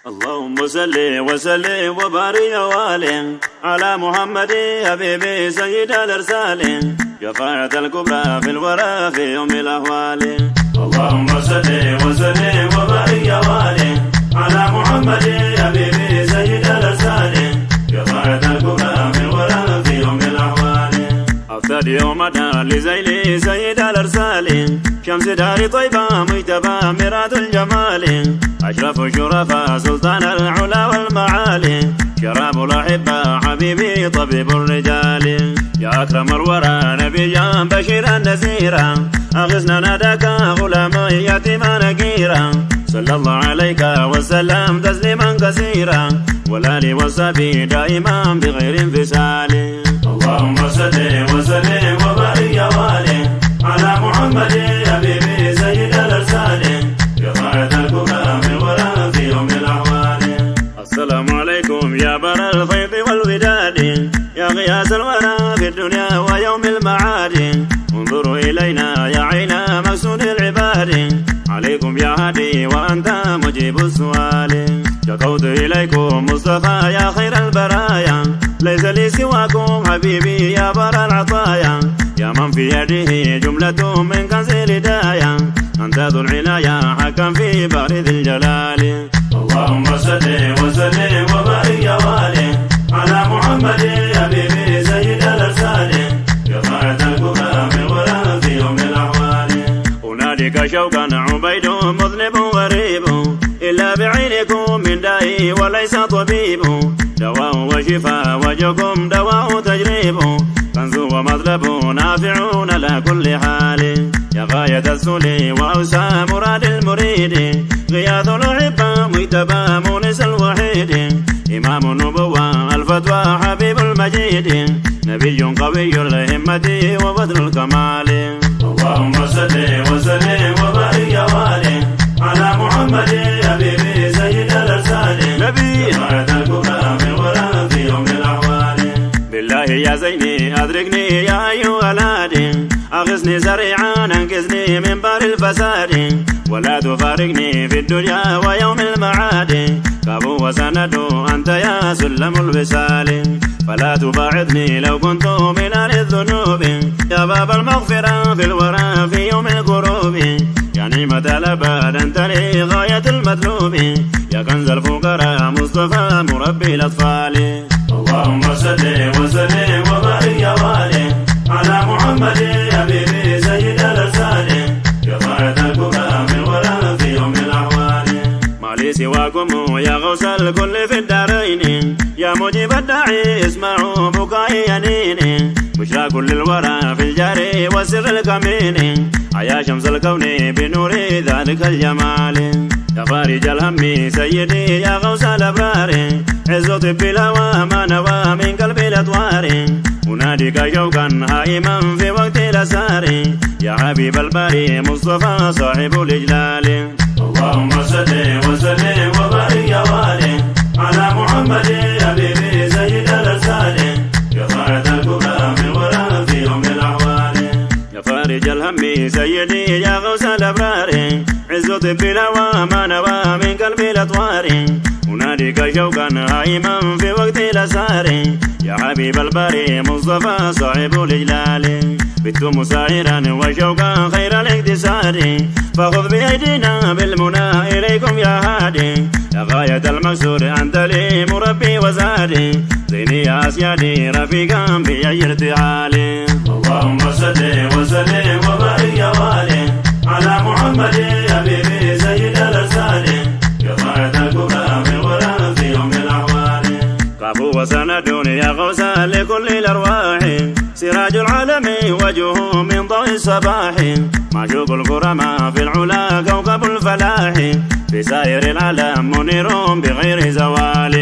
اللهم صل وسلم وبارك وسلم على محمد حبيبي سيد الارسال شفاعة الكبرى في الورى في يوم الاحوال. اللهم صل وسلم وبارك وسلم على محمد حبيبي سيد الارسال شفاعة الكبرى في الورى في يوم الاحوال. أفتد يومنا لزيل سيد الارسال شمس دار طيبة مجتبى مراد الجمال أشرف الشرفاء سلطان العلا والمعالي شراب الأحبة حبيبي طبيب الرجال. يا أكرم الورى نبيا بشيرا نذيرا أغثنا ناداك غلاما يتيما نكيرا صلى الله عليك وسلم تسليما كثيرا والآل والصحب دائما بغير انفصال. اللهم صل وسلم وبارك وسلم على محمد حبيبي سيد الارسال شفاعة الكبرى من وراء في يوم الاحوال. السلام عليكم يا بر الفيض والوداد يا غياث الورى في الدنيا ويوم المعاد انظروا الينا يا عينا مقصود العباد عليكم يا هادي وانت مجيب السؤال. شكوت اليكم مصطفى يا خير البرايا ليس لي سواكم حبيبي يا بر العطايا يا من في يده جملة من كنز الهدايا أنت ذو العناية حكم في بارد الجلال. اللهم صل وسلم وبارك وسلم على محمد حبيبي سيد الارسال شفاعة الكبرى من وراء في يوم الاحوال. أناديك شوقا عبيد مذنب غريب إلا بعينكم من داء وليس طبيب دواء وشفاء وجهكم دواء تجريب كنز ومطلب نافعون على كل حال. يا غاية السلي وأوسع مراد المريد غياث الأحبة مجتبى مونس الوحيد إمام النبوة الفتوى حبيب المجيد نبي قوي الهمة وبدر الكمال. اللهم صل وسلم وبارك وسلم على محمد حبيبي سيد الارسال نبي شفاعة الكبرى من وراء في يوم الاحوال. بالله يا زيني أدركني يا أيها الهادي أغثني سريعا أنقذني من بار الفساد ولا تفارقني في الدنيا ويوم المعاد كابو وسند أنت يا سلم الوصال فلا تباعدني لو كنت من أهل الذنوب يا باب المغفرة في الورى في يوم الكروب يا نعمة الأبد أنت لي غاية المطلوب يا كنز الفقراء مصطفى مربي الأطفال. اللهم صل وسلم وبارك وسلم على محمد حبيبي سيد الارسال شفاعة الكبرى من وراء في يوم الاحوال. ما لي سواكم يا غوث الكل في الدارين يا مجيب الداعي اسمعوا بكائي ينيني بشرى كل الورى في الجاري والسر الكمين يا شمس الكون بنور ذلك الجمال. يا فارج الهم سيدي يا غوث الابرار عز طب الهوى ما نوى من قلب الاطوار أناديك شوقا هائما في وقت الأسار يا حبيب الباري مصطفى صاحب الإجلال. اللهم صل وسلم وبارك وسلم على محمد حبيبي سيد الارسال شفاعة الكبرى من وراء في يوم الاحوال. يا فارج الهم سيدي يا غوث الابرار عز طب الهوى ما نوى من قلب الاطوار أناديك شوقا هائما في وقت الأسار يا حبيب الباري مصطفى صاحب الإجلال. بت مساهرا وشوقا خير الاقتصاد فخذ بأيدينا بالمنى إليكم يا هادي يا غاية المقصود أنت لي مربي وزادي زيني يا أسيادي رفيقا بأي ارتحال. اللهم صل وسلم وبارك وسلم على محمد حبيبي سيد الارسال شفاعة الكبرى من وراء في يوم الاحوال. كفو وسند يا غوث لكل الارواح سراج العالم وجهه من ضوء الصباح معشوق الكرماء في العلا كوكب الفلاح في سائر العالم منير بغير زوال.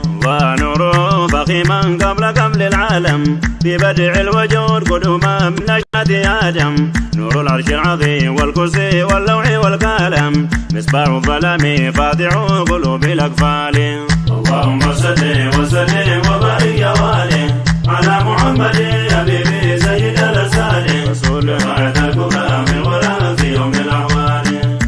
الله نوره فخيما قبل العالم في بديع الوجود قدوما من نشأة آدم نور العرش العظيم والكرسي واللوح والقلم مصباح الظلام فاتح قلوب الأقفال. اللهم صل وسلم وبارك وسلم على محمد حبيبي سيد الارسال شفاعة الكبرى من وراء في يوم الاحوال.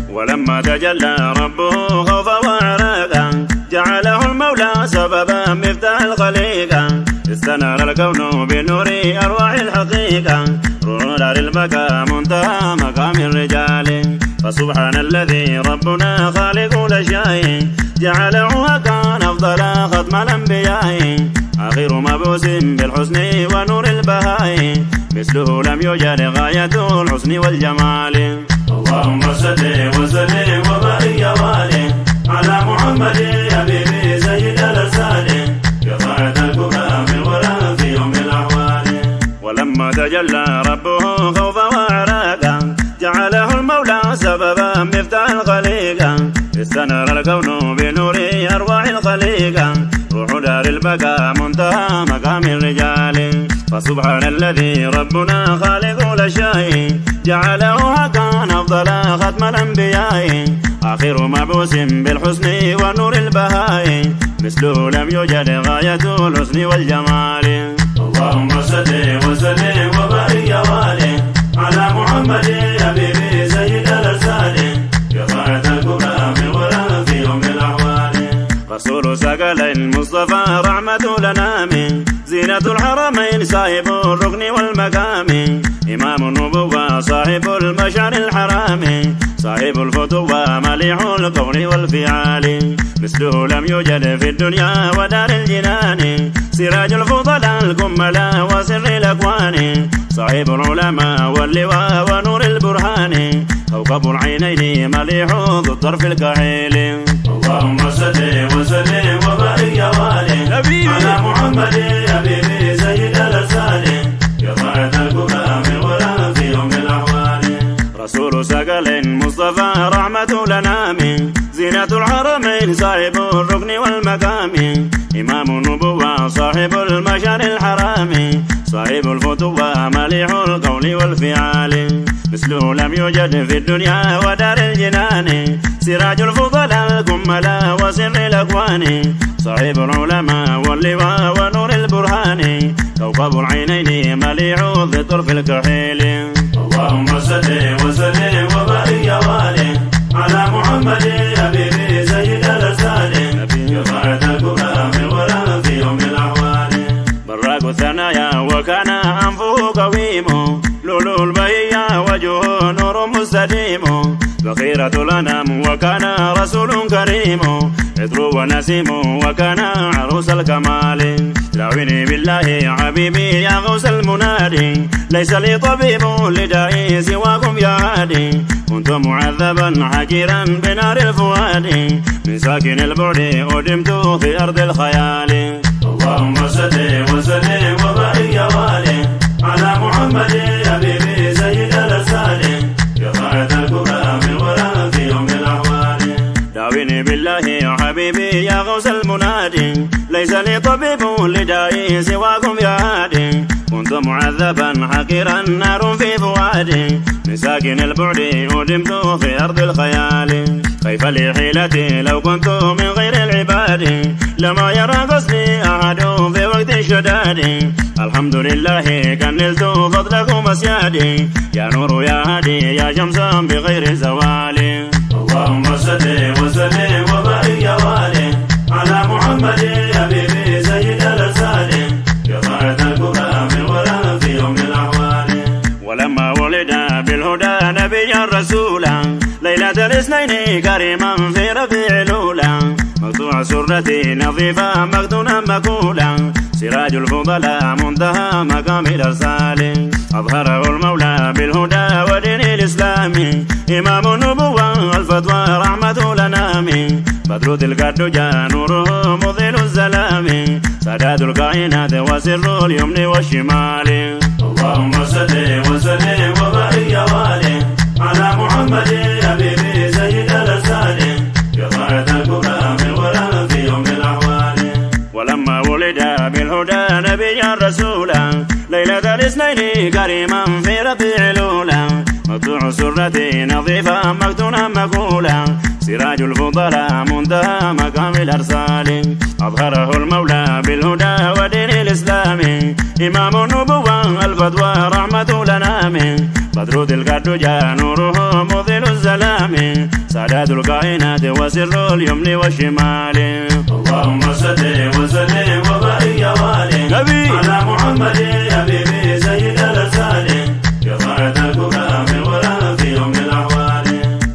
ولما تجلى ربه خوفا وعراقا جعله المولى سببا مفتاح الخليقة استنار الكون بنور أرواح الحقيقة روح دار البكاء منتهى مقام الرجال فسبحان الذي ربنا خالق الأشياء جعله كان أفضل ختم الأنبياء آخر مبعوث بالحسن ونور البهاء مثله لم يوجد غاية الحسن والجمال اللهم صل وسلم وبارك يا والي على محمد حبيبي سيد الأرسال كفاية الكبرى في الورى في يوم الأحوال ولما تجلى ربه خوفا وعراقا جعله المولى سببا مفتاح الخليقة استنار الكون بنور أرواح الخليقة روح دار البكاء منتهى مقام الرجال فسبحان الذي ربنا خالق الأشياء جعله كان أفضل ختم الأنبياء آخر مبعوث بالحسن ونور البهاء مثله لم يوجد غاية الحسن والجمال اللهم صل وسلم وبارك يا والي على محمد حبيبي سيد الأرسال كفاية الكبرى في الورى في يوم الأحوال رسول سقل المصطفى رحمة لنا من زينة الحرمين صاحب الركن والمقام إمام النبوة صاحب المشعر الحرام صاحب الفتوى مليح القول والفعال مثله لم يوجد في الدنيا ودار الجنان سراج الفضلاء الكملاء وسر الأكوان صاحب العلماء واللواء ونور البرهان كوكب العينين مليح ذو الطرف الكحيل اللهم صل وسلم وبارك يا والي على محمد حبيبي سيد الأرسال كفاية الكبرى في الورى في يوم الأحوال رسول سقل مصطفى رحمة لنا من زينة الحرمين صاحب الركن والمقام إمام النبوة صاحب المشعر الحرام صاحب الفتوى مليح القول والفعال مثله لم يوجد في الدنيا ودار الجنان سراج الفضلاء الكملاء وسر الأكوان صاحب العلماء واللواء ونور البرهان كوكب العينين مليح ذي الطرف الكحيل اللهم صل وسلم وبارك يا والي على محمد حبيبي سيد الأرسال كفاية الكبرى في الورى في يوم الأحوال براق الثنايا وكان أنفه قويم لؤلؤ البهية وجهه نور مستديم بخيرة الأنام وكان رسول كريم عطر ونسيم وكان عروس الكمال دعوني بالله حبيبي يا غوث المنادي ليس لي طبيب لدائي سواكم يا هادي كنت معذبا حكيرا بنار الفؤاد من ساكن البعد أدمت في أرض الخيال اللهم صل وسلم وبارك يا والي على محمد حبيبي سيد الأرسال كفاية الكبرى في الورى في يوم الأحوال دعوني بالله حبيبي يا غوث المنادي ليس لي طبيب لدائي سواكم يا هادي كنت معذبا حقيرا نار في فؤادي من ساكن البعد أدمت في أرض الخيال كيف لي حيلتي لو كنت من غير العباد لما يرى قصدي أحد في وقت الشداد الحمد لله كنلت فضلكم أسيادي يا نور يا هادي يا شمسا بغير زوال اللهم صل وسلم وبارك يا والي على محمد حبيبي سيد الأرسال كفاية الكبرى في الورى في يوم الأحوال ولما ولد بالهدى نبيا رسولا ليلة الاثنين كريما في ربيع الأولى مقطوع سرتي نظيفة مكتونا مكولا سراج الفضلاء منتهى مقام الأرسال أظهره المولى بالهدى ودين الإسلام إمام النبوة الفتوى رحمة لنا بدر تلك الدجى نوره مضيل الزلام سداد الكائنات وسر اليمن والشمال اللهم صل وسلم وبارك يا والي على محمد حبيبي سيد الأرسال كفاية الكبرى في الورى في يوم الأحوال ولما ولد بالهدى نبيا رسولا ليلة الاثنين كريما في ربيع الأولى مقطوع سرتي نظيفة مكتونا مكولا سراج الفضلاء منتهى مقام الأرسال أظهره المولى بالهدى ودين الإسلام إمام النبوة الفتوى رحمة لنا بدر تلك الدجى نوره مضيل الزلام سعداد الكائنات وسر اليمن والشمال صل وسلم وبارك يا والي على محمد حبيبي سيد الأرسال شفاعة الكبرى في الورى في يوم الأحوال.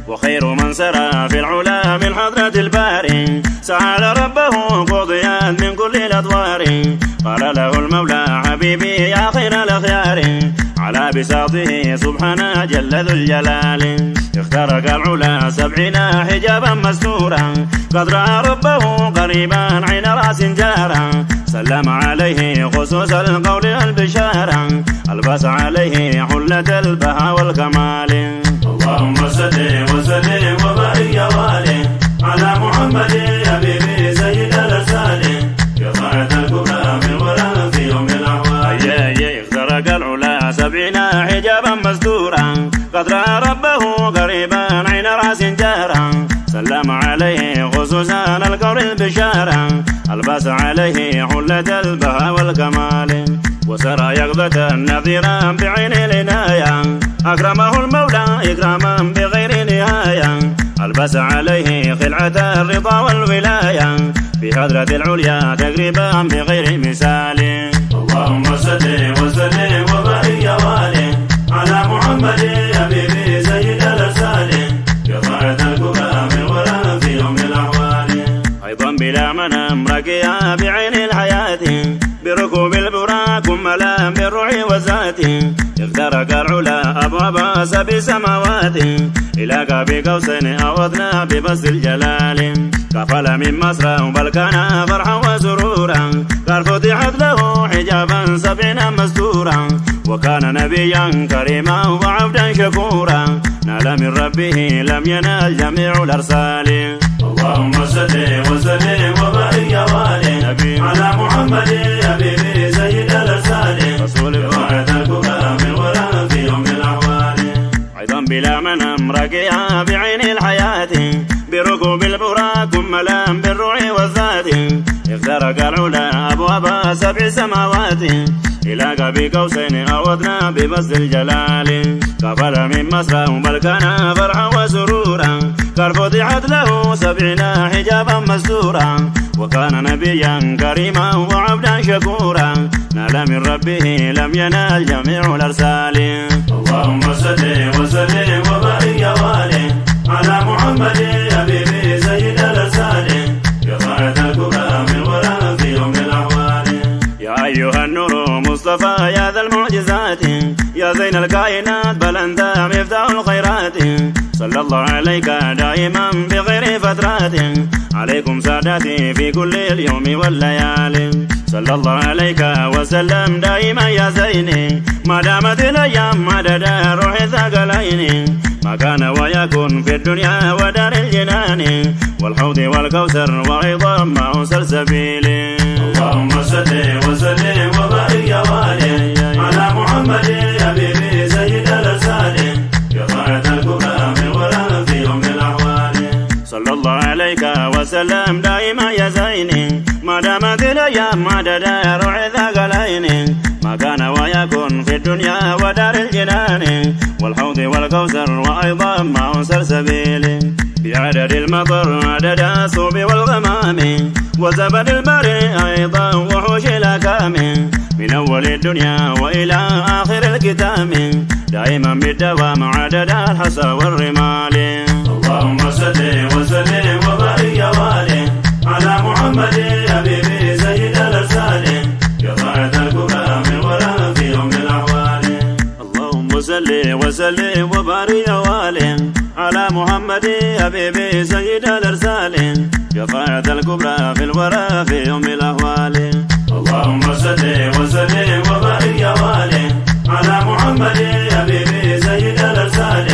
وخير من سرى في العلا من حضرة الباري سأل ربه قضيا من كل الأدوار. قال له المولى حبيبي يا خير الأخيار على بساطه سبحانه جل ذو الجلال. اخترق العلا 70 حجابا مستورا قد رأى ربه قريبا عين رأس جارا. سلم عليه خصوص القول البشارة ألبس عليه حلة البهاء والكمال. اللهم صل وسلم وبارك يا والي على محمد حبيبي سيد الأرسال شفاعة الكبرى في الورى في يوم الأحوال. اخترق العلا 70 حجابا مستورا قد رأى ربه قريبا عين رأس جارا. سلم عليه خصوصا القول البشارة ألبس عليه حلة البهاء والكمال. وسرى يقظة نذيرا بعين العناية أكرمه المولى إكراما بغير نهاية. ألبس عليه خلعة الرضا والولاية في حضرة العليا تقريبا بغير مثال. اللهم صل وسلم وبارك يا والي على محمد حبيبي سيد الأرسال شفاعة الكبرى في الورى في يوم الأحوال. أيضا بلا منام ركيا بعين الحياة بركوب البراق ملا بالروح والذات. اخترق العلا أبواب 7 سماوات إلى قاب قوسين أو أدنى ببسط الجلال. كفل من مصر بل كان فرحا وسرورا قد فتحت له حجابا 70 مستورا. وكان نبيا كريما وعبدا شكورا نال من ربه لم ينال جميع الأرسال. اللهم صل وسلم وبارك يا والي على محمد حبيبي سيد الأرسال شفاعة الكبرى في الورى في يوم الأحوال. أيضا بلا منام ركيا بعين الحياة بركوب البراق ملا بالروح والذات. اخترق العلا أبواب 7 سماوات إلى قاب قوسين أو أدنى ببسط الجلال. كفل من مصر بل كان فرحا وسرورا قد فتحت له 70 حجابا مستورا. وكان نبيا كريما وعبدا شكورا نال من ربه لم ينال جميع الأرسال. اللهم صل وسلم وبارك يا والي على محمد حبيبي سيد الأرسال شفاعة الكبرى في الورى في يوم الأحوال. يا أيها النور مصطفى يا ذا المعجزات يا زين الكائنات بل أنت مفتاح الخيرات. صلى الله عليك دائما بغير فترات عليكم سادتي في كل اليوم والليالي. صلى الله عليك وسلم دائما يا زيني ما دامت الأيام مدد روح الثقلين. ما كان ويكون في الدنيا ودار الجنان والحوض والكوثر وأيضا مع سلسبيل. اللهم صل وسلم وبارك يا والي على محمد حبيبي سيد الأرسال شفاعة الكبرى في الورى في يوم الأحوال. صلى الله عليك وسلم دائما يا زيني ما دامت الأيام مدد روح الثقلين. ما كان ويكون في الدنيا ودار الجنان والحوض والكوثر وأيضا مع سلسبيل. بعدد المطر عدد الصوب والغمام وزبد البر أيضا وحوش الأكام من أول الدنيا وإلى آخر الكتام دائما بالدوام عدد الحصى والرمال. اللهم صل وسلم وبارك يا والي على محمد حبيبي سيد الأرسال شفاعة الكبرى في الورى في يوم الأحوال. اللهم صل وسلم وبارك يا والي على محمد حبيبي سيد الأرسال شفاعة الكبرى في الورى في يوم الأحوال. اللهم صل وسلم وبارك يا والي على محمد حبيبي سيد الأرسال